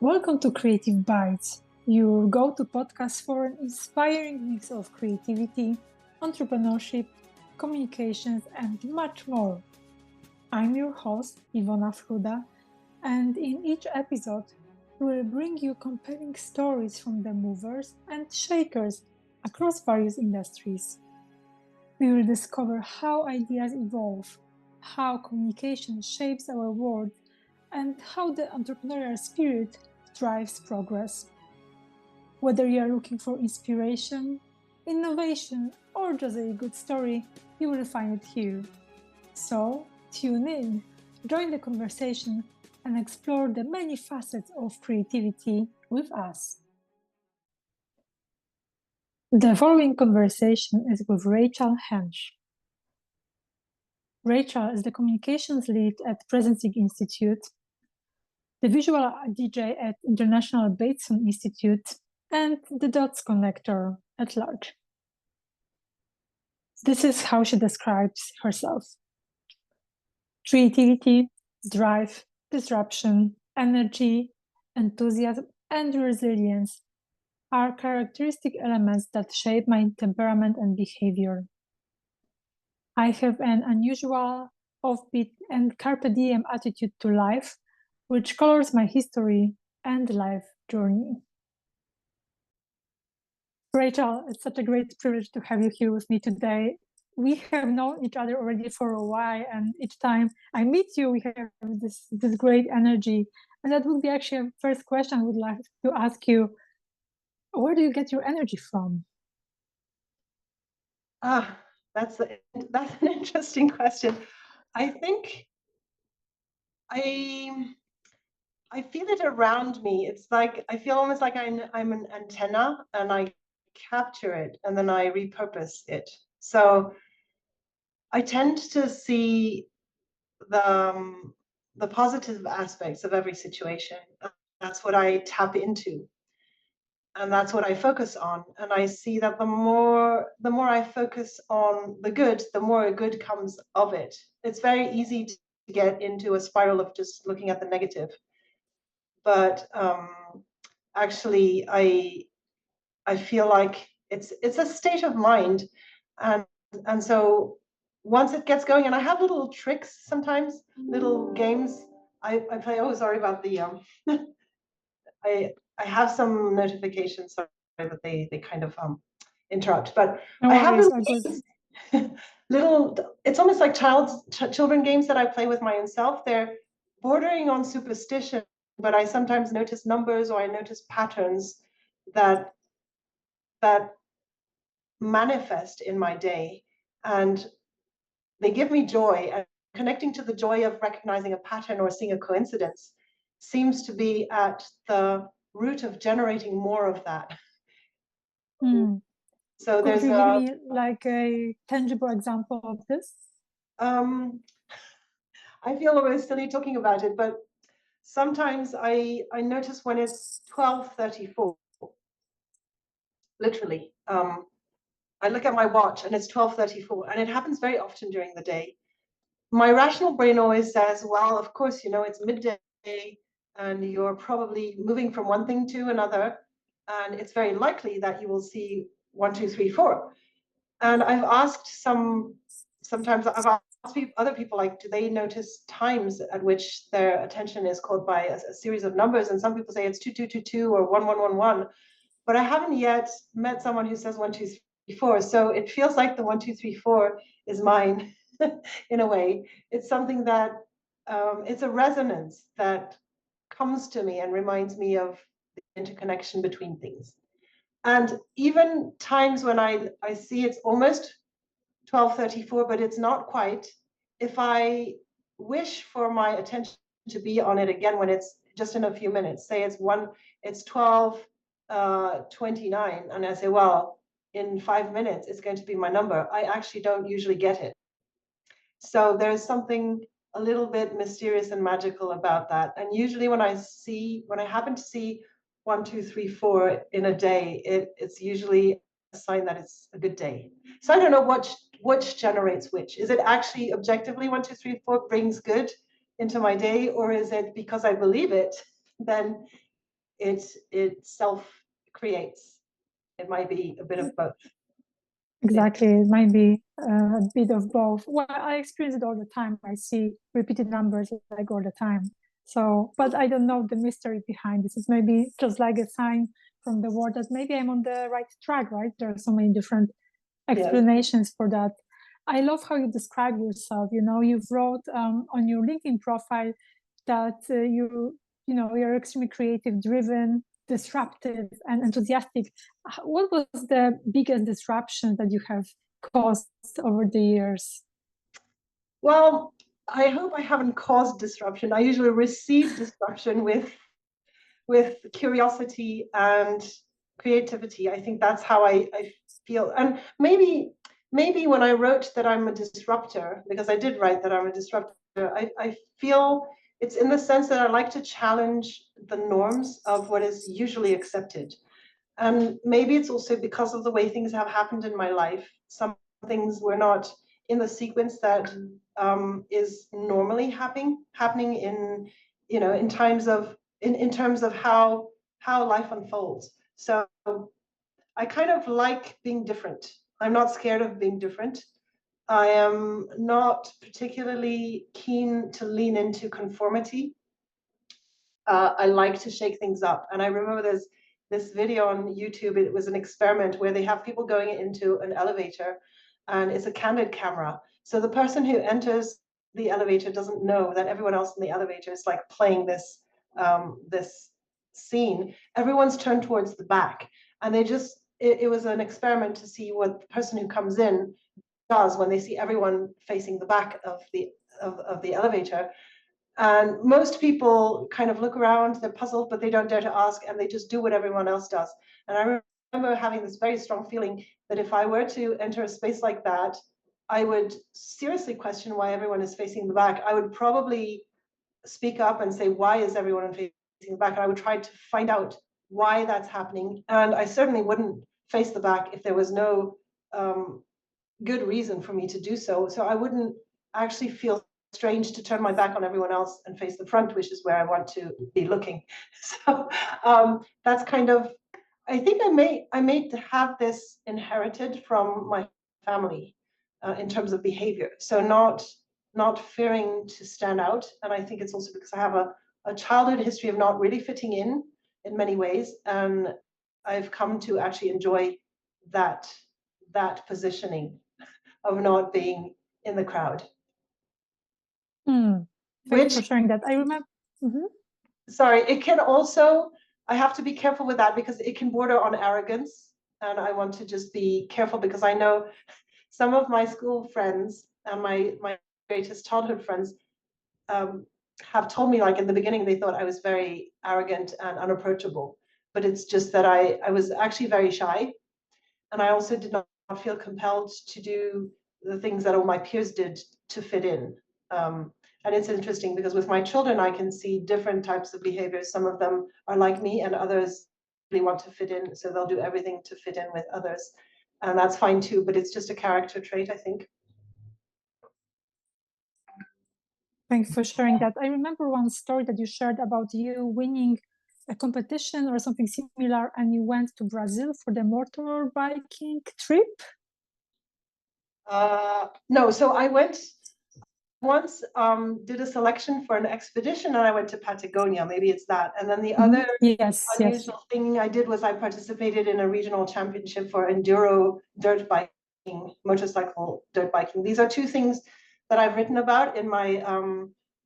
Welcome to Creative Bites, your go-to podcast for an inspiring mix of creativity, entrepreneurship, communications, and much more. I'm your host, Ivona Fruda, and in each episode, we will bring you compelling stories from the movers and shakers across various industries. We will discover how ideas evolve, how communication shapes our world, and how the entrepreneurial spirit drives progress. Whether you are looking for inspiration, innovation, or just a good story, you will find it here. So, tune in, join the conversation, and explore the many facets of creativity with us. The following conversation is with Rachel Hentsch. Rachel is the communications lead at Presencing Institute, the visual DJ at International Bateson Institute, and the Dots Connector at large. This is how she describes herself. Creativity, drive, disruption, energy, enthusiasm, and resilience are characteristic elements that shape my temperament and behavior. I have an unusual, offbeat, and carpe diem attitude to life, which colors my history and life journey. Rachel, it's such a great privilege to have you here with me today. We have known each other already for a while, and each time I meet you, we have this great energy. And that would be actually a first question I would like to ask you. Where do you get your energy from? That's an interesting question. I think I feel it around me. It's like I feel almost like I'm an antenna, and I capture it and then I repurpose it. So I tend to see the positive aspects of every situation. That's what I tap into, and that's what I focus on. And I see that the more I focus on the good, the more good comes of it. It's very easy to get into a spiral of just looking at the negative. But actually, I feel like it's a state of mind, and so once it gets going, and I have little tricks sometimes, little games. I play. Oh, sorry about the I have some notifications, sorry, that they kind of interrupt. But No I have worries, little. It's almost like children games that I play with my own self. They're bordering on superstition, but I sometimes notice numbers or I notice patterns that manifest in my day, and they give me joy. And connecting to the joy of recognizing a pattern or seeing a coincidence seems to be at the root of generating more of that. So could you give me like a tangible example of this? I feel almost silly talking about it, but sometimes I notice when it's 12:34, literally. I look at my watch and it's 12:34, and it happens very often during the day. My rational brain always says, well, of course, it's midday and you're probably moving from one thing to another, and it's very likely that you will see 1, 2, 3, 4. And I've asked sometimes I've asked other people, like, do they notice times at which their attention is caught by a series of numbers? And some people say it's 2222 or 1111, but I haven't yet met someone who says 1, 2, 3, 4. So it feels like the 1, 2, 3, 4 is mine in a way. It's something that it's a resonance that comes to me and reminds me of the interconnection between things. And even times when I see it's almost 12:34, but it's not quite, if I wish for my attention to be on it again when it's just in a few minutes, say it's 12:29, and I say, well, in 5 minutes it's going to be my number, I actually don't usually get it. So there's something a little bit mysterious and magical about that. And usually when I happen to see 1, 2, 3, 4 in a day, it's usually a sign that it's a good day. So I don't know which generates which. Is it actually objectively 1, 2, 3, 4 brings good into my day, or is it because I believe it? Then it self creates. It might be a bit of both. Exactly, it might be a bit of both. Well, I experience it all the time. I see repeated numbers like all the time. So, but I don't know the mystery behind this. It's maybe just like a sign from the world that maybe I'm on the right track, right? There are so many different explanations for that. I love how you describe yourself. You know, you've wrote on your LinkedIn profile that you're extremely creative, driven, disruptive, and enthusiastic. What was the biggest disruption that you have caused over the years? Well, I hope I haven't caused disruption. I usually receive disruption with curiosity and creativity. I think that's how I feel. And maybe when I wrote that I'm a disruptor, because I did write that I'm a disruptor, I feel it's in the sense that I like to challenge the norms of what is usually accepted. And maybe it's also because of the way things have happened in my life. Some things were not in the sequence that is normally happening in, in times of in terms of how life unfolds. So I kind of like being different. I'm not scared of being different. I am not particularly keen to lean into conformity. I like to shake things up. And I remember there's this video on YouTube. It was an experiment where they have people going into an elevator, and it's a candid camera. So the person who enters the elevator doesn't know that everyone else in the elevator is like playing this scene. Everyone's turned towards the back, and it was an experiment to see what the person who comes in does when they see everyone facing the back of the elevator. And most people kind of look around, they're puzzled, but they don't dare to ask, and they just do what everyone else does. And I remember having this very strong feeling that if I were to enter a space like that, I would seriously question why everyone is facing the back. I would probably speak up and say, why is everyone facing the back? And I would try to find out why that's happening. And I certainly wouldn't face the back if there was no good reason for me to do so. So I wouldn't actually feel strange to turn my back on everyone else and face the front, which is where I want to be looking. So that's kind of, I think I may have this inherited from my family in terms of behavior. So not fearing to stand out. And I think it's also because I have a childhood history of not really fitting in many ways. And I've come to actually enjoy that positioning of not being in the crowd. Thank you Which, for sharing that. I remember. sorry, it can also, I have to be careful with that because it can border on arrogance. And I want to just be careful because I know some of my school friends and my greatest childhood friends have told me, like in the beginning, they thought I was very arrogant and unapproachable. But it's just that I was actually very shy. And I also did not feel compelled to do the things that all my peers did to fit in. And it's interesting because with my children, I can see different types of behaviors. Some of them are like me, and others really want to fit in. So they'll do everything to fit in with others. And that's fine too, but it's just a character trait, I think. Thanks for sharing that. I remember one story that you shared about you winning a competition or something similar, and you went to Brazil for the motorbiking trip. No, so I went once, did a selection for an expedition, and I went to Patagonia. Maybe it's that. And then the other yes, unusual thing I did was I participated in a regional championship for enduro dirt biking, motorcycle dirt biking. These are two things that I've written about in my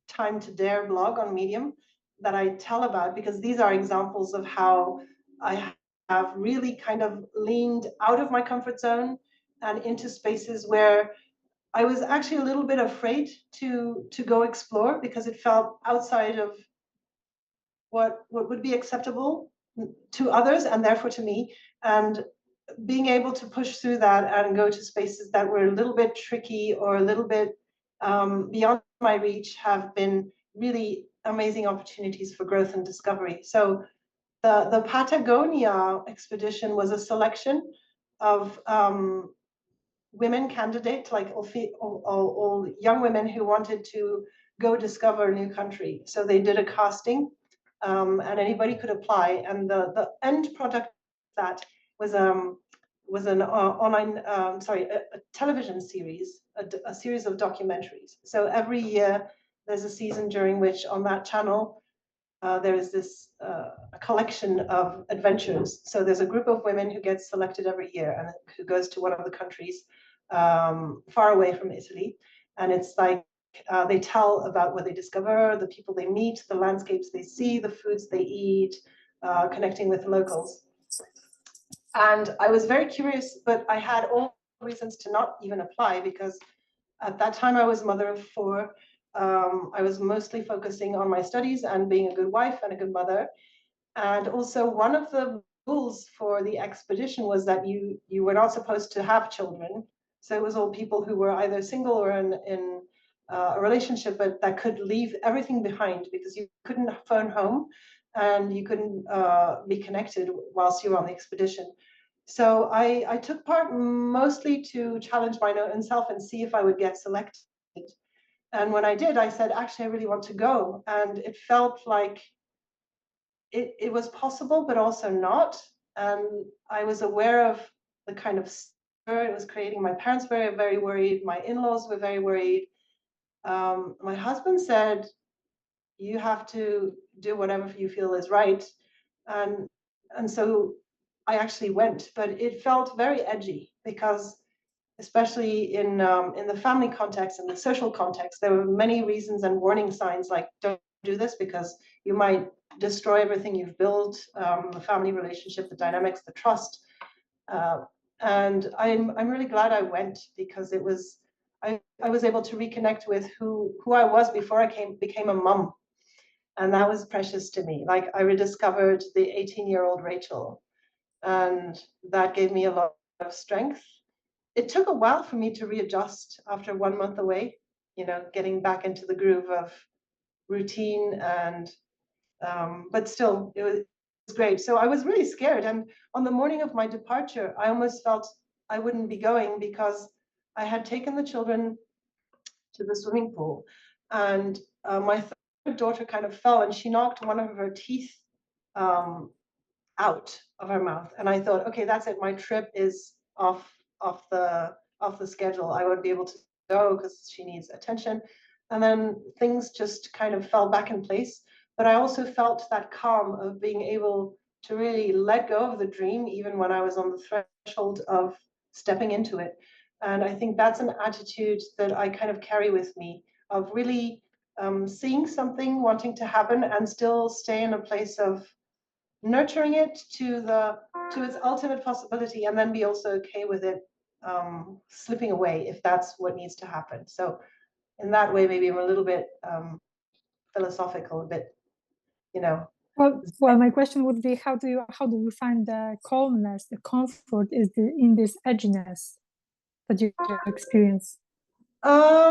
Time to Dare blog on Medium that I tell about because these are examples of how I have really kind of leaned out of my comfort zone and into spaces where I was actually a little bit afraid to go explore because it felt outside of what would be acceptable to others and therefore to me. And being able to push through that and go to spaces that were a little bit tricky or a little bit beyond my reach have been really amazing opportunities for growth and discovery. So the Patagonia expedition was a selection of women candidates, like all young women who wanted to go discover a new country. So they did a casting and anybody could apply. And the end product of that was an online, a television series, a series of documentaries. So every year there's a season during which on that channel there is this a collection of adventures. So there's a group of women who gets selected every year and who goes to one of the countries far away from Italy. And it's like they tell about what they discover, the people they meet, the landscapes they see, the foods they eat, connecting with locals. And I was very curious, but I had all reasons to not even apply because at that time I was a mother of four. I was mostly focusing on my studies and being a good wife and a good mother. And also one of the rules for the expedition was that you were not supposed to have children. So it was all people who were either single or in a relationship, but that could leave everything behind because you couldn't phone home and you couldn't be connected whilst you were on the expedition. So I took part mostly to challenge my own self and see if I would get selected. And when I did, I said, actually, I really want to go. And it felt like it was possible, but also not. And I was aware of the kind of stir it was creating. My parents were very worried. My in-laws were very worried. My husband said, you have to do whatever you feel is right. And, and so I actually went, but it felt very edgy because especially in the family context and the social context, there were many reasons and warning signs like don't do this because you might destroy everything you've built, the family relationship, the dynamics, the trust. And I'm really glad I went because it was I was able to reconnect with who I was before I became a mum. And that was precious to me. Like I rediscovered the 18-year-old Rachel, and that gave me a lot of strength. It took a while for me to readjust after 1 month away, getting back into the groove of routine and but still it was great. So I was really scared. And on the morning of my departure, I almost felt I wouldn't be going because I had taken the children to the swimming pool and my third daughter kind of fell and she knocked one of her teeth um, out of her mouth. And I thought, okay, that's it. My trip is off the schedule. I won't be able to go because she needs attention. And then things just kind of fell back in place. But I also felt that calm of being able to really let go of the dream, even when I was on the threshold of stepping into it. And I think that's an attitude that I kind of carry with me of really seeing something wanting to happen and still stay in a place of nurturing it to its ultimate possibility and then be also okay with it slipping away if that's what needs to happen. So in that way, maybe I'm a little bit philosophical, a bit, you know. Well, my question would be, how do you find the calmness, the comfort in this edginess that you experience? How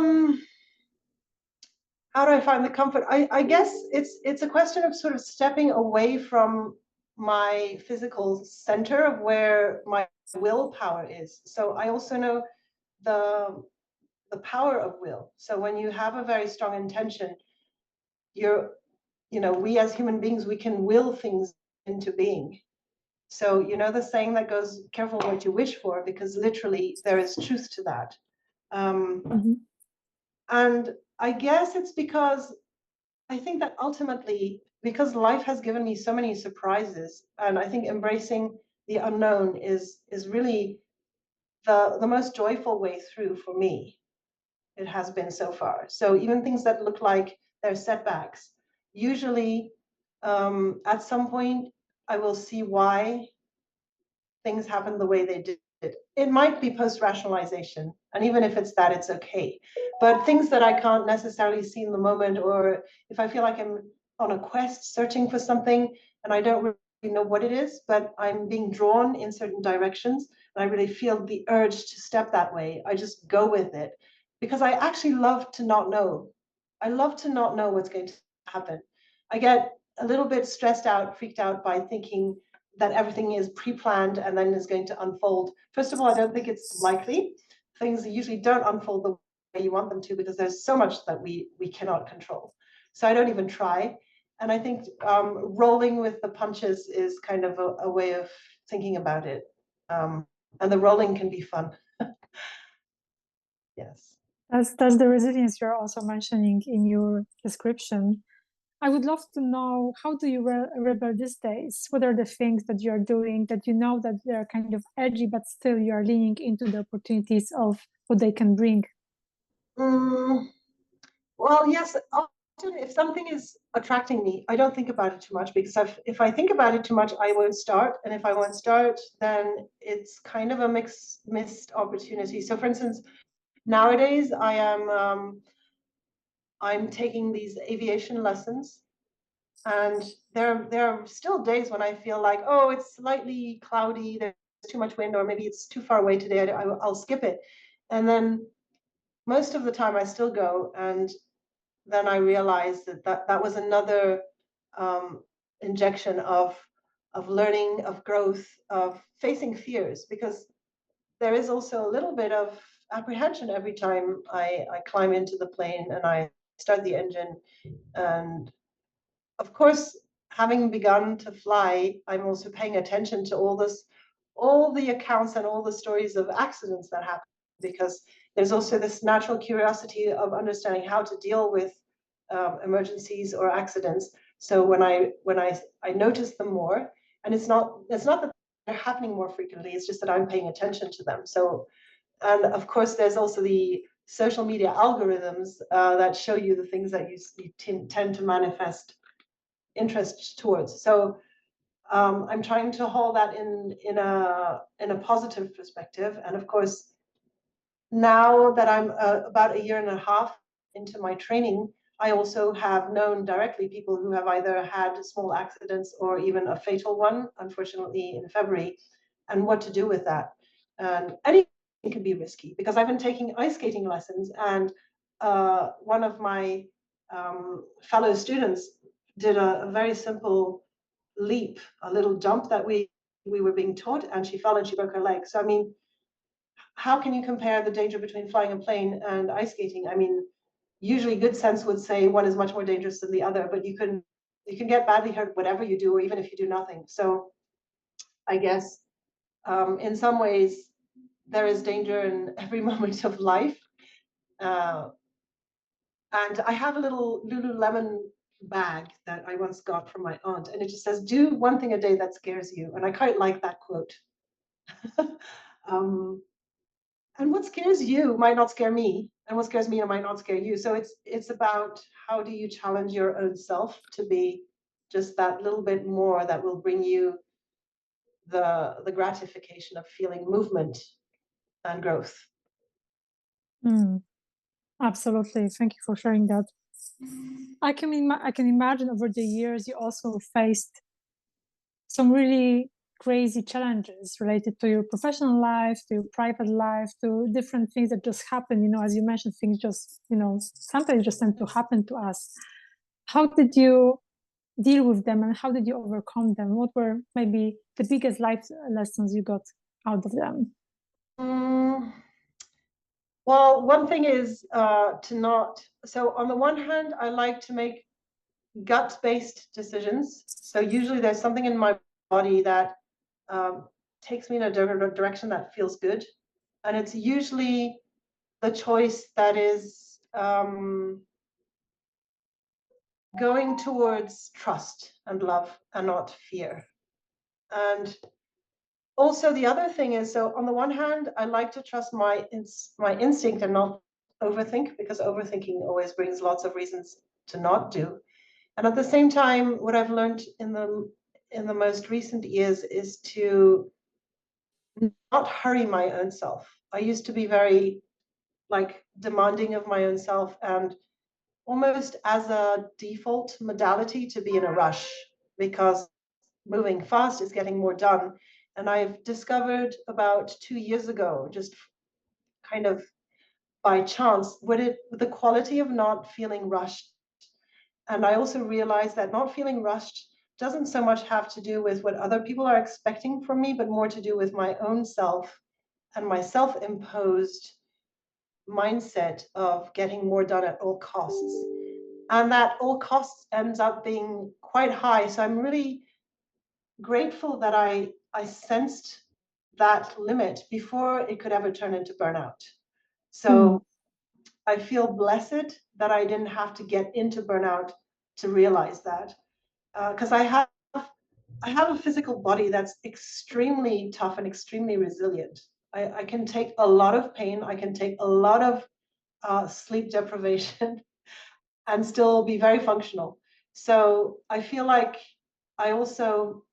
do I find the comfort? I guess it's a question of sort of stepping away from my physical center of where my willpower is. So I also know the power of will. So when you have a very strong intention, we as human beings, we can will things into being. So the saying that goes, careful what you wish for, because literally there is truth to that. And I guess it's because I think that ultimately, because life has given me so many surprises, and I think embracing the unknown is really the most joyful way through for me. It has been so far. So even things that look like they're setbacks, usually at some point I will see why things happen the way they did. It might be post-rationalization, and even if it's that, it's okay. But things that I can't necessarily see in the moment, or if I feel like I'm on a quest searching for something and I don't really know what it is, but I'm being drawn in certain directions, and I really feel the urge to step that way, I just go with it because I actually love to not know. I love to not know what's going to happen. I get a little bit stressed out, freaked out by thinking that everything is pre-planned and then is going to unfold. First of all, I don't think it's likely. Things usually don't unfold the way you want them to because there's so much that we cannot control. So I don't even try. And I think rolling with the punches is kind of a way of thinking about it. And the rolling can be fun. Yes. That's the resilience you're also mentioning in your description. I would love to know, how do you rebel these days? What are the things that you're doing that you know that they're kind of edgy, but still you're leaning into the opportunities of what they can bring? Well, yes, often if something is attracting me, I don't think about it too much, because if I think about it too much, I won't start. And if I won't start, then it's kind of a missed opportunity. So for instance, nowadays I'm taking these aviation lessons, and there are still days when I feel like, oh, it's slightly cloudy, there's too much wind, or maybe it's too far away today, I'll skip it. And then most of the time I still go, and then I realized that was another injection of learning, of growth, of facing fears, because there is also a little bit of apprehension every time I climb into the plane and I start the engine. And of course, having begun to fly, I'm also paying attention to all the accounts and all the stories of accidents that happen, because there's also this natural curiosity of understanding how to deal with emergencies or accidents. So when I notice them more, and it's not that they're happening more frequently, it's just that I'm paying attention to them. So, and of course, there's also the social media algorithms that show you the things that you tend to manifest interest towards. So I'm trying to hold that in a positive perspective. And of course, now that I'm about a year and a half into my training, I also have known directly people who have either had small accidents or even a fatal one, unfortunately, in February, and what to do with that. And anything can be risky, because I've been taking ice skating lessons, and one of my fellow students did a very simple leap, a little jump that we were being taught, and she fell and she broke her leg. So I mean, how can you compare the danger between flying a plane and ice skating? I mean, usually good sense would say one is much more dangerous than the other, but you can get badly hurt whatever you do, or even if you do nothing. So I guess in some ways there is danger in every moment of life. Uh, and I have a little Lululemon bag that I once got from my aunt, and it just says, "Do one thing a day that scares you." And I quite like that quote. um, and what scares you might not scare me, and what scares me might not scare you. So it's about, how do you challenge your own self to be just that little bit more that will bring you the gratification of feeling movement and growth. Absolutely. Thank you for sharing that. I can imagine over the years you also faced some really crazy challenges related to your professional life, to your private life, to different things that just happen. As you mentioned, things just, sometimes just tend to happen to us. How did you deal with them, and how did you overcome them? What were maybe the biggest life lessons you got out of them? Well, one thing is to not. So on the one hand, I like to make gut-based decisions. So usually there's something in my body that takes me in a direction that feels good. And it's usually the choice that is going towards trust and love and not fear. And also the other thing is, so on the one hand, I like to trust my instinct and not overthink, because overthinking always brings lots of reasons to not do. And at the same time, what I've learned in the most recent years is to not hurry my own self. I used to be very demanding of my own self, and almost as a default modality to be in a rush, because moving fast is getting more done. And I've discovered about 2 years ago, just kind of by chance, the quality of not feeling rushed. And I also realized that not feeling rushed doesn't so much have to do with what other people are expecting from me, but more to do with my own self and my self-imposed mindset of getting more done at all costs. and that all costs ends up being quite high. So I'm really grateful that I sensed that limit before it could ever turn into burnout. So I feel blessed that I didn't have to get into burnout to realize that, because I have a physical body that's extremely tough and extremely resilient. I can take a lot of pain. I can take a lot of sleep deprivation and still be very functional. So I feel like I also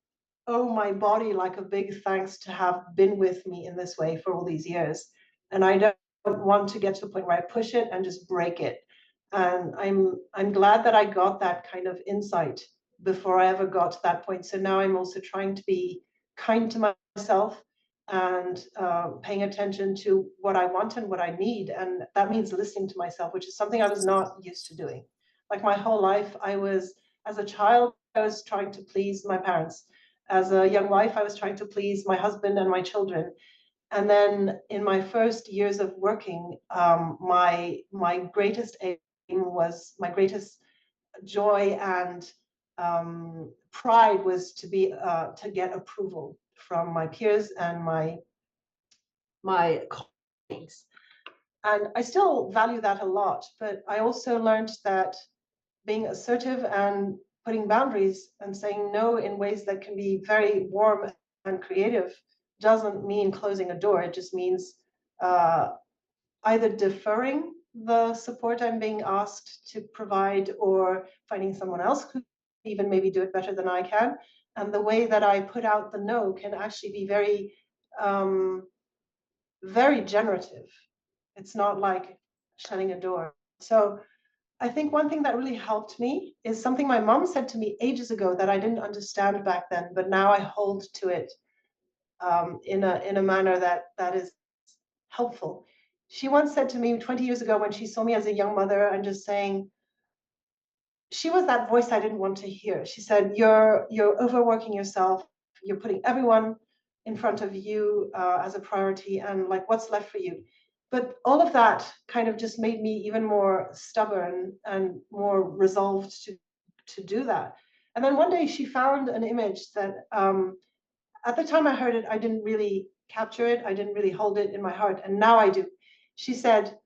owe my body like a big thanks to have been with me in this way for all these years. And I don't want to get to the point where I push it and just break it. And I'm glad that I got that kind of insight before I ever got to that point. So now I'm also trying to be kind to myself and paying attention to what I want and what I need. And that means listening to myself, which is something I was not used to doing. Like my whole life, as a child, I was trying to please my parents. As a young wife, I was trying to please my husband and my children. And then in my first years of working, my greatest aim was my greatest joy and pride was to get approval from my peers and my colleagues. And I still value that a lot, but I also learned that being assertive and putting boundaries and saying no in ways that can be very warm and creative doesn't mean closing a door. It just means uh, either deferring the support I'm being asked to provide or finding someone else who even maybe do it better than I can. And the way that I put out the no can actually be very, very generative. It's not like shutting a door. So I think one thing that really helped me is something my mom said to me ages ago that I didn't understand back then, but now I hold to it in a manner that is helpful. She once said to me 20 years ago when she saw me as a young mother and just saying, she was that voice I didn't want to hear. She said, "You're overworking yourself. You're putting everyone in front of you as a priority, and like, what's left for you?" But all of that kind of just made me even more stubborn and more resolved to do that. And then one day she found an image that at the time I heard it, I didn't really capture it. I didn't really hold it in my heart, and now I do. She said,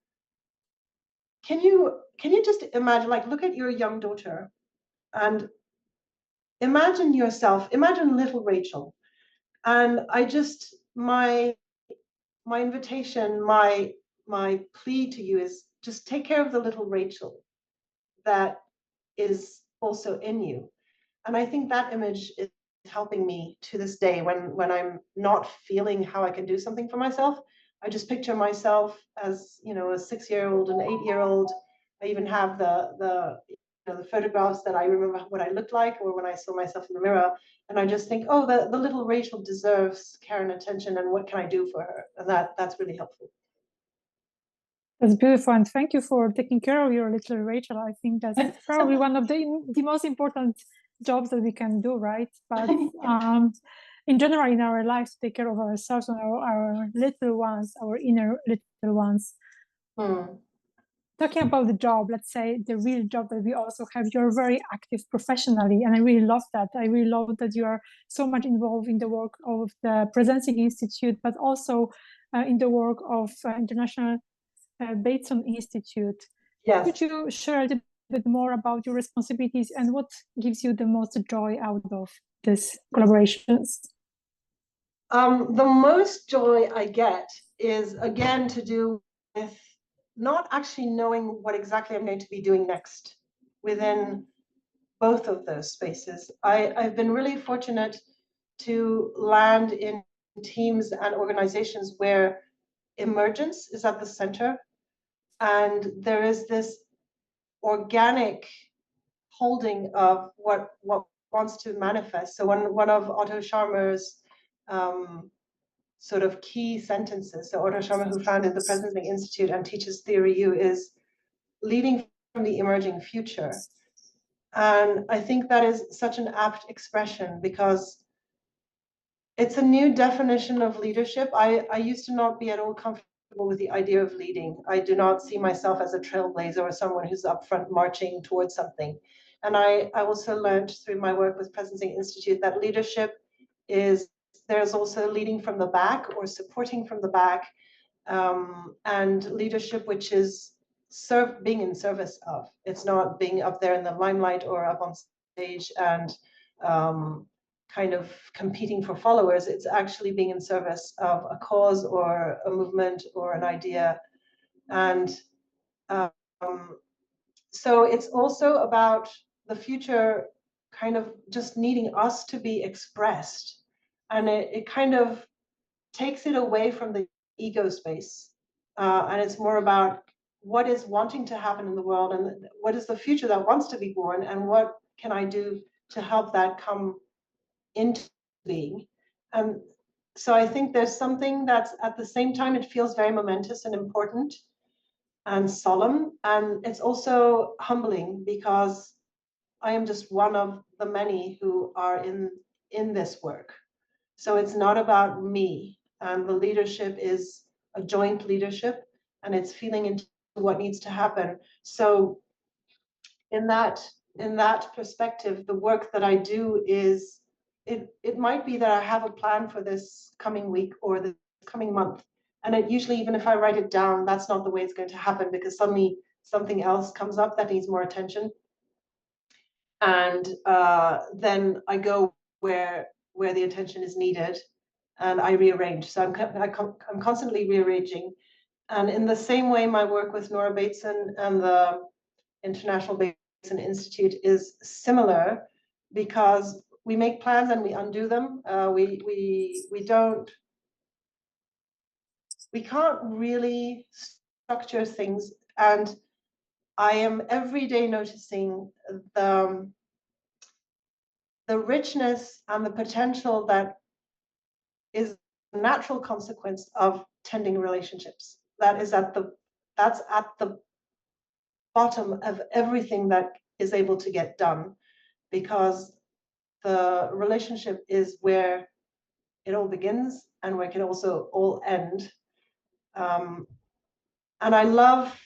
can you just imagine, like, look at your young daughter and imagine little Rachel. And I just, my invitation, my plea to you is just take care of the little Rachel that is also in you. And I think that image is helping me to this day when I'm not feeling how I can do something for myself. I just picture myself as, a 6-year-old, an 8-year-old. I even have the photographs that I remember what I looked like or when I saw myself in the mirror. And I just think, oh, the little Rachel deserves care and attention, and what can I do for her? And that's really helpful. That's beautiful, and thank you for taking care of your little Rachel. I think that's probably one of the most important jobs that we can do, right? But in general, in our lives, to take care of ourselves and our little ones, our inner little ones. Talking about the job, let's say the real job that we also have, you're very active professionally, and I really love that. I really love that you are so much involved in the work of the Presencing Institute, but also in the work of International Bateson Institute. Yes. Could you share a little bit more about your responsibilities and what gives you the most joy out of these collaborations? The most joy I get is, again, to do with not actually knowing what exactly I'm going to be doing next within both of those spaces. I've been really fortunate to land in teams and organizations where emergence is at the center, and there is this organic holding of what wants to manifest. So one of Otto Scharmer's sort of key sentences, so Otto Scharmer, who founded the Presencing Institute and teaches Theory U, is leading from the emerging future. And I think that is such an apt expression because it's a new definition of leadership. I used to not be at all comfortable with the idea of leading. I do not see myself as a trailblazer or someone who's up front marching towards something. And I also learned through my work with Presencing Institute that leadership is, there's also leading from the back or supporting from the back, and leadership which is being in service of. It's not being up there in the limelight or up on stage and kind of competing for followers. It's actually being in service of a cause or a movement or an idea. And um, so it's also about the future kind of just needing us to be expressed. And it kind of takes it away from the ego space. And it's more about what is wanting to happen in the world and what is the future that wants to be born and what can I do to help that come into being. So I think there's something that's at the same time, it feels very momentous and important and solemn. And it's also humbling because I am just one of the many who are in this work. So it's not about me. And the leadership is a joint leadership and it's feeling into what needs to happen. So in that perspective, the work that I do is, it might be that I have a plan for this coming week or the coming month. And it usually, even if I write it down, that's not the way it's going to happen because suddenly something else comes up that needs more attention. And then I go where the attention is needed and I rearrange. So I'm constantly rearranging. And in the same way, my work with Nora Bateson and the International Bateson Institute is similar because we make plans and we undo them. We can't really structure things. And I am every day noticing the richness and the potential that is a natural consequence of tending relationships. That's at the bottom of everything that is able to get done, because the relationship is where it all begins and where it can also all end. And I love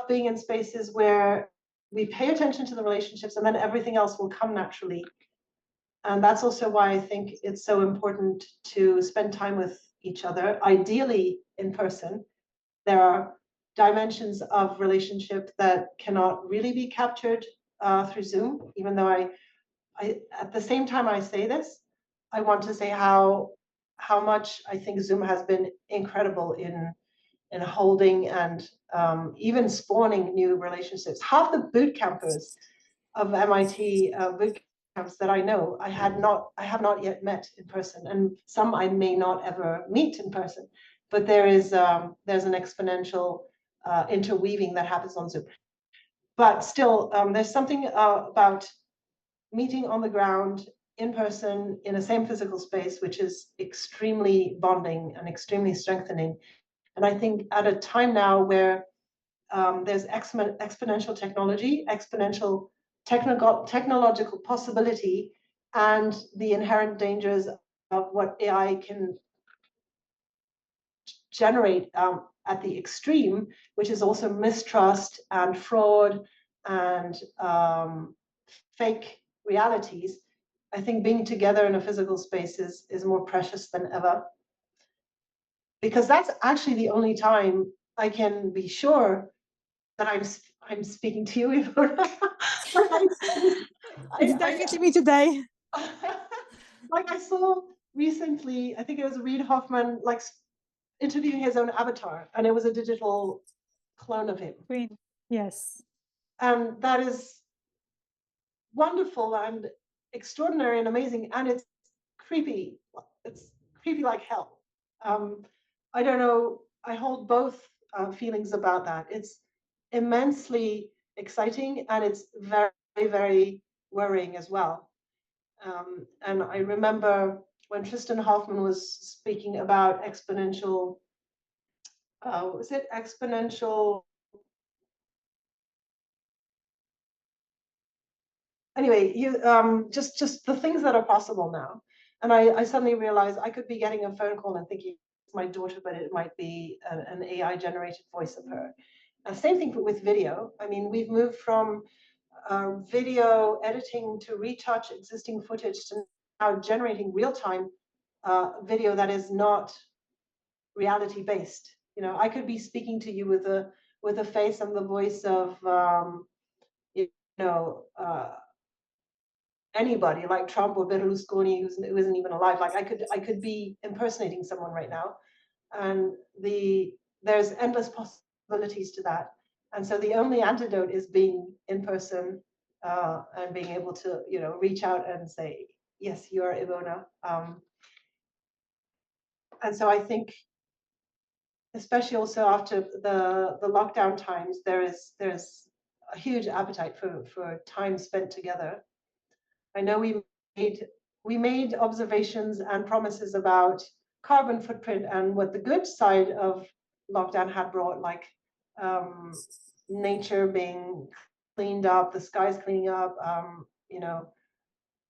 being in spaces where we pay attention to the relationships and then everything else will come naturally. And that's also why I think it's so important to spend time with each other, ideally in person. There are dimensions of relationship that cannot really be captured through Zoom, even though I at the same time I say this, I want to say how much I think Zoom has been incredible in holding and even spawning new relationships. Half the boot campers of MIT boot camps that I know, I have not yet met in person, and some I may not ever meet in person. But there's an exponential interweaving that happens on Zoom. But still, there's something about meeting on the ground in person in the same physical space, which is extremely bonding and extremely strengthening. And I think at a time now where there's exponential technology, exponential technological possibility, and the inherent dangers of what AI can generate at the extreme, which is also mistrust and fraud and fake realities. I think being together in a physical space is more precious than ever, because that's actually the only time I can be sure that I'm speaking to you. It's definitely me today. Like I saw recently, I think it was Reid Hoffman, like interviewing his own avatar, and it was a digital clone of him. Yes. And that is wonderful and extraordinary and amazing, and it's creepy. It's creepy like hell. I don't know. I hold both feelings about that. It's immensely exciting, and it's very, very worrying as well. And I remember when Tristan Hoffman was speaking about exponential, what was it? Exponential. Anyway, you just the things that are possible now. And I suddenly realized I could be getting a phone call and thinking, my daughter, but it might be an AI generated voice of her. Same thing with video. I mean, we've moved from video editing to retouch existing footage to now generating real-time video that is not reality based. You know, I could be speaking to you with a face and the voice of you know anybody like Trump or Berlusconi who isn't even alive. Like I could be impersonating someone right now, and there's endless possibilities to that. And so the only antidote is being in person and being able to, you know, reach out and say, yes, you are Ivona. And so I think, especially also after the lockdown times, there's a huge appetite for time spent together. I know we made observations and promises about carbon footprint and what the good side of lockdown had brought, like nature being cleaned up, the skies cleaning up, you know,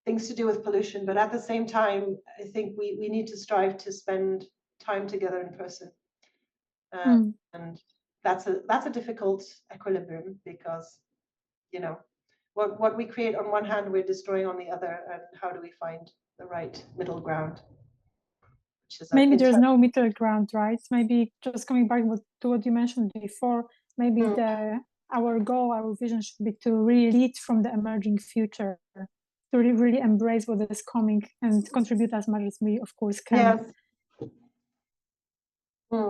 things to do with pollution. But at the same time, I think we need to strive to spend time together in person. And that's a difficult equilibrium because, you know, what we create on one hand, we're destroying on the other, and how do we find the right middle ground? Which is maybe there's no middle ground, right? Maybe just coming back to what you mentioned before, maybe our goal, our vision should be to really lead from the emerging future, to really embrace what is coming and contribute as much as we, of course, can. Yes.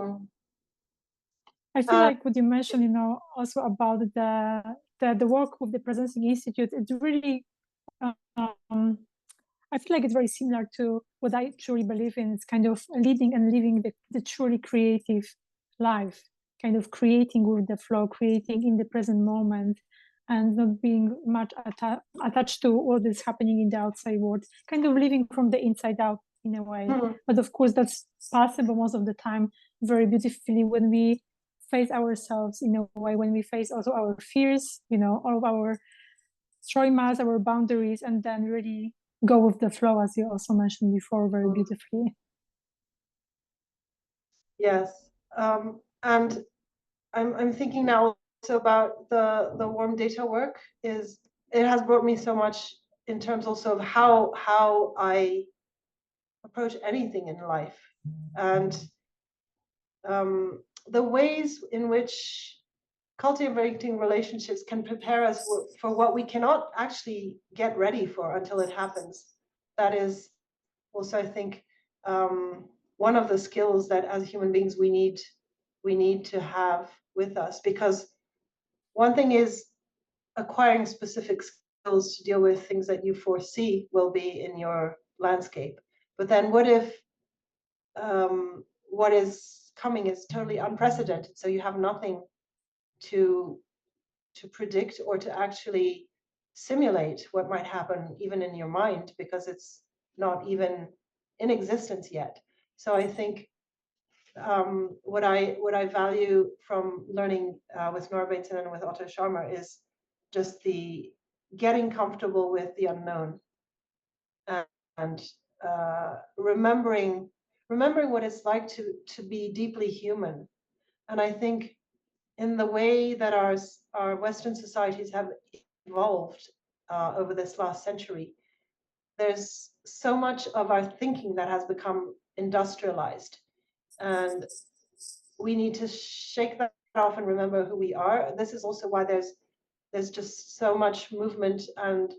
I feel like what you mentioned, you know, also about the work with the Presencing Institute, it's really, I feel like it's very similar to what I truly believe in. It's kind of leading and living the truly creative life, kind of creating with the flow, creating in the present moment, and not being much attached to what is happening in the outside world, kind of living from the inside out in a way. But of course, that's possible most of the time very beautifully when we face ourselves in a way, when we face also our fears, you know, all of our traumas, our boundaries, and then really go with the flow, as you also mentioned before, very beautifully. Yes, and I'm thinking now also about the warm data work. It has brought me so much in terms also of how I approach anything in life, and the ways in which cultivating relationships can prepare us for what we cannot actually get ready for until it happens. That is also, I think, one of the skills that as human beings we need to have with us, because one thing is acquiring specific skills to deal with things that you foresee will be in your landscape. But then what if what is coming is totally unprecedented, so you have nothing to predict or to actually simulate what might happen even in your mind, because it's not even in existence yet. So I think what I value from learning with Nora Bateson and with Otto Scharmer is just the getting comfortable with the unknown, and remembering what it's like to be deeply human. And I think in the way that our Western societies have evolved over this last century, there's so much of our thinking that has become industrialized, and we need to shake that off and remember who we are. This is also why there's just so much movement and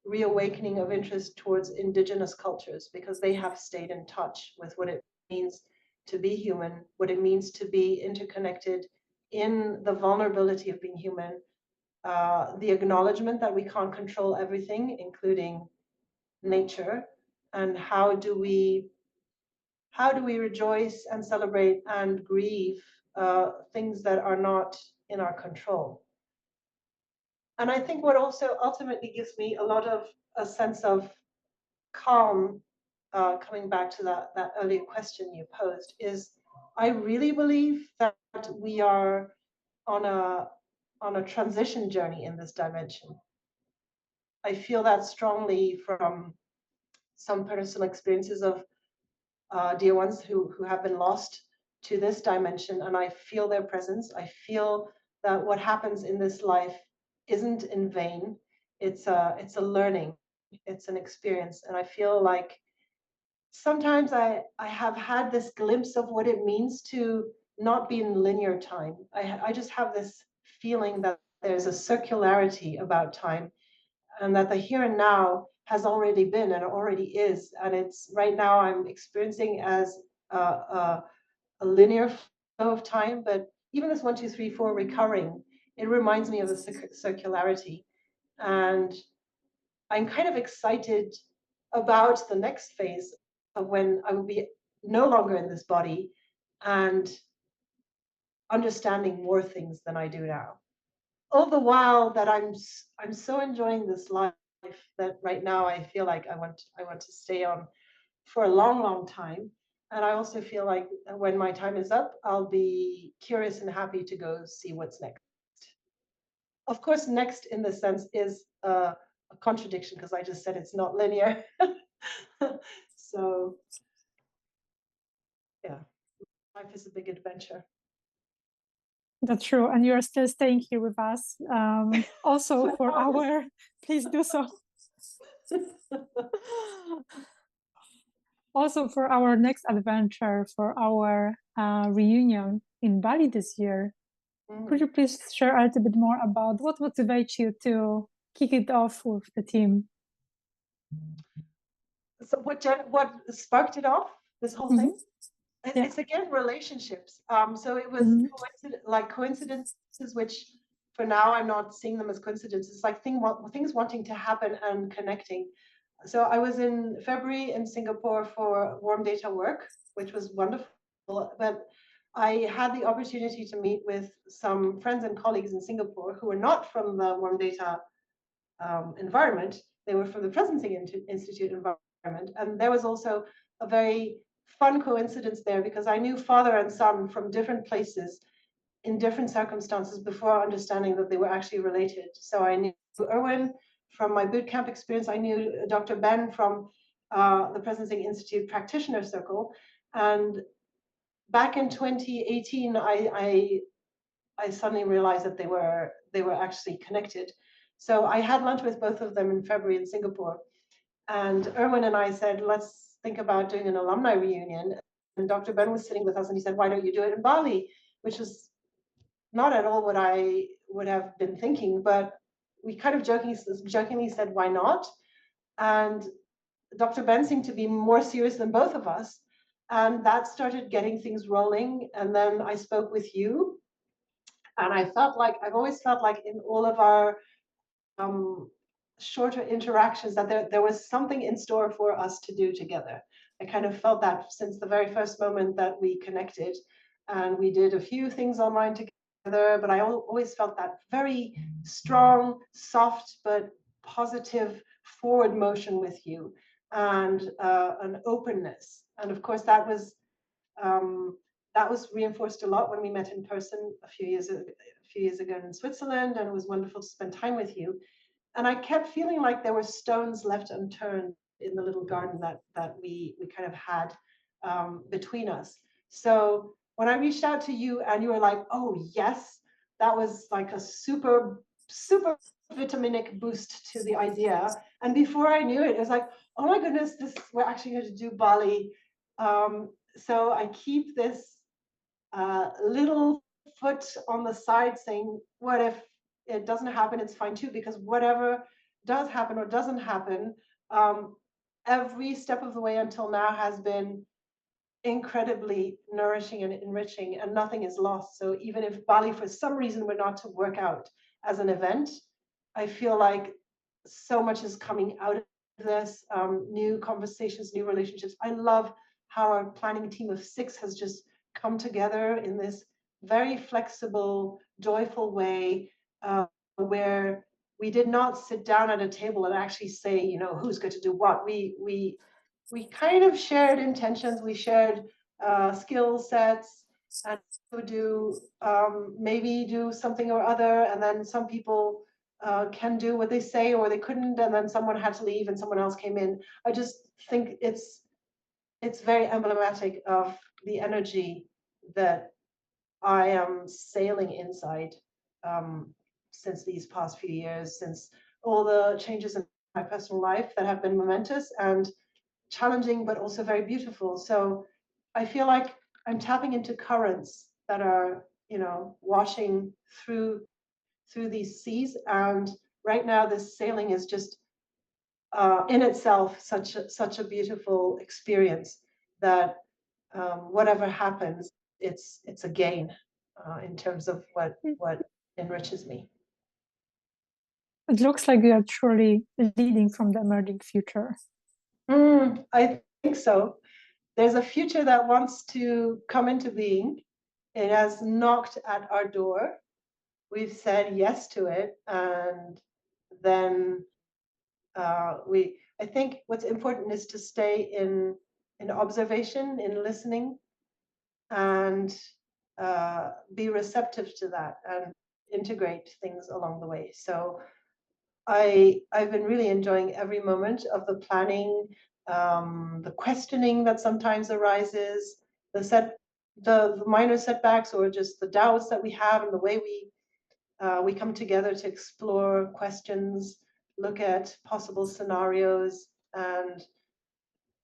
reawakening of interest towards indigenous cultures, because they have stayed in touch with what it means to be human, what it means to be interconnected in the vulnerability of being human, the acknowledgement that we can't control everything, including nature, and how do we rejoice and celebrate and grieve things that are not in our control. And I think what also ultimately gives me a lot of a sense of calm, coming back to that earlier question you posed, is I really believe that we are on a transition journey in this dimension. I feel that strongly from some personal experiences of dear ones who have been lost to this dimension, and I feel their presence. I feel that what happens in this life isn't in vain. It's a learning, it's an experience, and I feel like sometimes I have had this glimpse of what it means to not be in linear time. I just have this feeling that there's a circularity about time, and that the here and now has already been and already is, and it's right now I'm experiencing as a linear flow of time. But even this 1, 2, 3, 4 recurring, it reminds me of the circularity, and I'm kind of excited about the next phase of when I will be no longer in this body and understanding more things than I do now. All the while that I'm so enjoying this life that right now I feel like I want to stay on for a long, long time. And I also feel like when my time is up, I'll be curious and happy to go see what's next. Of course, next in this sense is a contradiction because I just said it's not linear. So yeah, life is a big adventure. That's true. And you're still staying here with us. Also for our, please do so. Also for our next adventure, for our reunion in Bali this year. Could you please share a little bit more about what motivates you to kick it off with the team? So what sparked it off? This whole thing? Yeah. It's again relationships. So it was coincidences, which for now I'm not seeing them as coincidences. Like things wanting to happen and connecting. So I was in February in Singapore for warm data work, which was wonderful. But I had the opportunity to meet with some friends and colleagues in Singapore who were not from the warm data environment. They were from the Presencing Institute environment. And there was also a very fun coincidence there because I knew father and son from different places in different circumstances before understanding that they were actually related. So I knew Erwin from my boot camp experience. I knew Dr. Ben from the Presencing Institute practitioner circle. And back in 2018, I suddenly realized that they were actually connected. So I had lunch with both of them in February in Singapore. And Erwin and I said, let's think about doing an alumni reunion. And Dr. Ben was sitting with us and he said, why don't you do it in Bali? Which is not at all what I would have been thinking, but we kind of jokingly said, why not? And Dr. Ben seemed to be more serious than both of us. And that started getting things rolling. And then I spoke with you. And I've always felt like in all of our shorter interactions that there was something in store for us to do together. I kind of felt that since the very first moment that we connected, and we did a few things online together, but I always felt that very strong, soft, but positive forward motion with you, and an openness. And of course, that was reinforced a lot when we met in person a few years ago in Switzerland, and it was wonderful to spend time with you. And I kept feeling like there were stones left unturned in the little garden that we kind of had between us. So when I reached out to you and you were like, oh yes, that was like a super vitaminic boost to the idea. And before I knew it, it was like, oh my goodness, we're actually going to do Bali. So I keep this little foot on the side saying, what if it doesn't happen? It's fine too, because whatever does happen or doesn't happen, every step of the way until now has been incredibly nourishing and enriching, and nothing is lost. So even if Bali for some reason were not to work out as an event, I feel like so much is coming out of this, new conversations, new relationships. I love how our planning team of 6 has just come together in this very flexible, joyful way, where we did not sit down at a table and actually say, you know, who's going to do what. We kind of shared intentions, we shared skill sets, and would do maybe do something or other, and then some people can do what they say or they couldn't, and then someone had to leave and someone else came in. I just think it's it's very emblematic of the energy that I am sailing inside since these past few years, since all the changes in my personal life that have been momentous and challenging, but also very beautiful. So I feel like I'm tapping into currents that are, washing through these seas. And right now, this sailing is just in itself such a beautiful experience that whatever happens, it's a gain in terms of what enriches me. It looks like you are truly leading from the emerging future. I think so. There's a future that wants to come into being. It has knocked at our door. We've said yes to it, and then I think what's important is to stay in observation, in listening, and be receptive to that and integrate things along the way. So I've been really enjoying every moment of the planning, the questioning that sometimes arises, the minor setbacks or just the doubts that we have, and the way we come together to explore questions, look at possible scenarios. And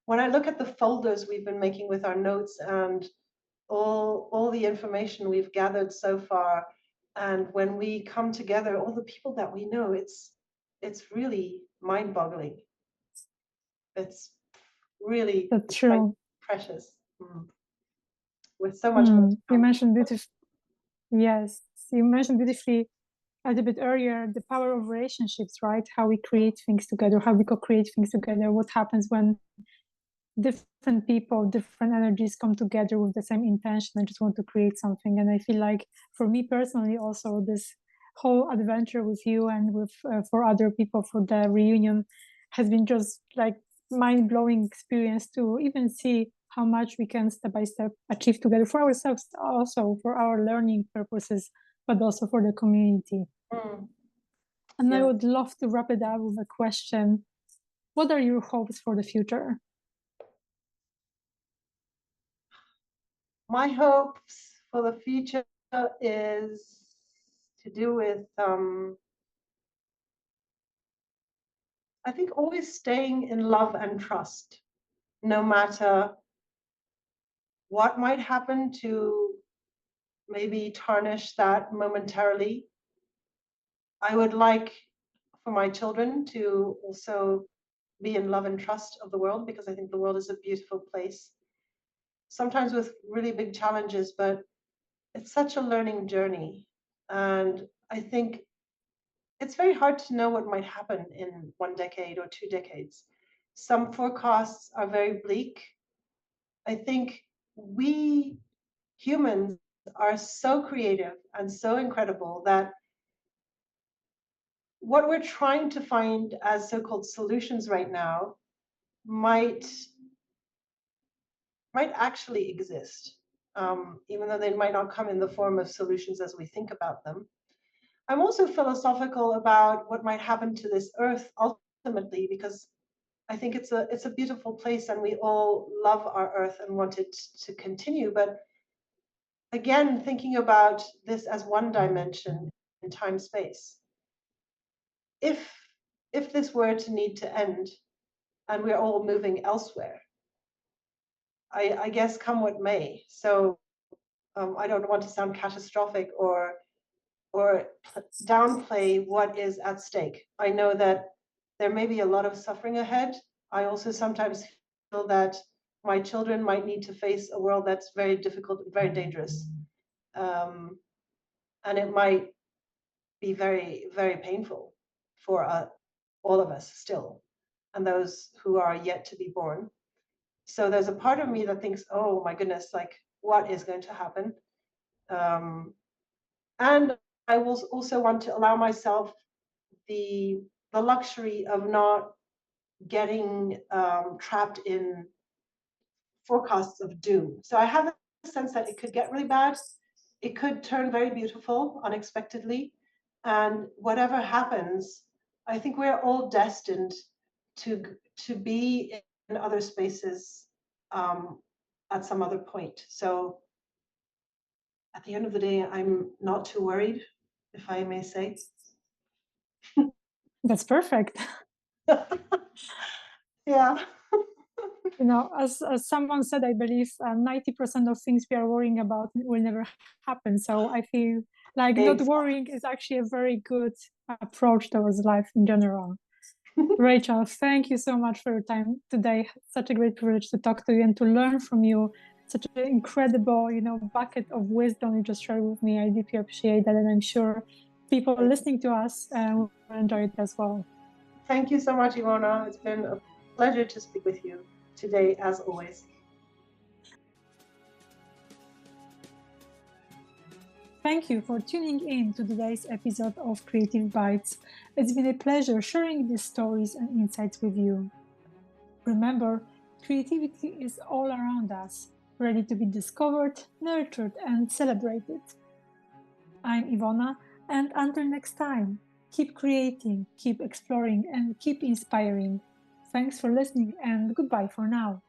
when I look at the folders we've been making with our notes and all the information we've gathered so far, and when we come together, all the people that we know, it's really mind-boggling. It's really That's quite true. precious. With so much more to You come. mentioned beautifully, yes, you mentioned beautifully a little bit earlier the power of relationships, right? How we create things together, how we co-create things together, what happens when different people, different energies come together with the same intention and just want to create something. And I feel like for me personally, also this whole adventure with you and with for other people for the reunion has been just like mind-blowing experience to even see how much we can step by step achieve together for ourselves, also for our learning purposes, but also for the community. And I Yeah. would love to wrap it up with a question. What are your hopes for the future? My hopes for the future is to do with I think always staying in love and trust, no matter what might happen to maybe tarnish that momentarily. I would like for my children to also be in love and trust of the world, because I think the world is a beautiful place, sometimes with really big challenges, but it's such a learning journey. And I think it's very hard to know what might happen in 1 decade or 2 decades. Some forecasts are very bleak. I think we humans are so creative and so incredible that what we're trying to find as so-called solutions right now might actually exist, even though they might not come in the form of solutions as we think about them. I'm also philosophical about what might happen to this earth ultimately, because I think it's a beautiful place and we all love our earth and want it to continue. But again, thinking about this as one dimension in time space, if this were to need to end and we're all moving elsewhere, I guess come what may. So I don't want to sound catastrophic or downplay what is at stake. I know that there may be a lot of suffering ahead. I also sometimes feel that my children might need to face a world that's very difficult and very dangerous. And it might be very, very painful for all of us still, and those who are yet to be born. So there's a part of me that thinks, oh my goodness, like what is going to happen? And I will also want to allow myself the luxury of not getting trapped in forecasts of doom. So I have a sense that it could get really bad. It could turn very beautiful unexpectedly. And whatever happens, I think we're all destined to be in other spaces at some other point. So at the end of the day, I'm not too worried, if I may say. That's perfect. Yeah. As someone said, I believe 90% of things we are worrying about will never happen. So I feel like not worrying is actually a very good approach towards life in general. Rachel, thank you so much for your time today. Such a great privilege to talk to you and to learn from you. Such an incredible, bucket of wisdom you just shared with me. I deeply appreciate that, and I'm sure people listening to us will enjoy it as well. Thank you so much, Ivona. It's been a pleasure to speak with you today, as always. Thank you for tuning in to today's episode of Creative Bites. It's been a pleasure sharing these stories and insights with you. Remember, creativity is all around us, ready to be discovered, nurtured, and celebrated. I'm Ivona, and until next time, keep creating, keep exploring, and keep inspiring. Thanks for listening, and goodbye for now.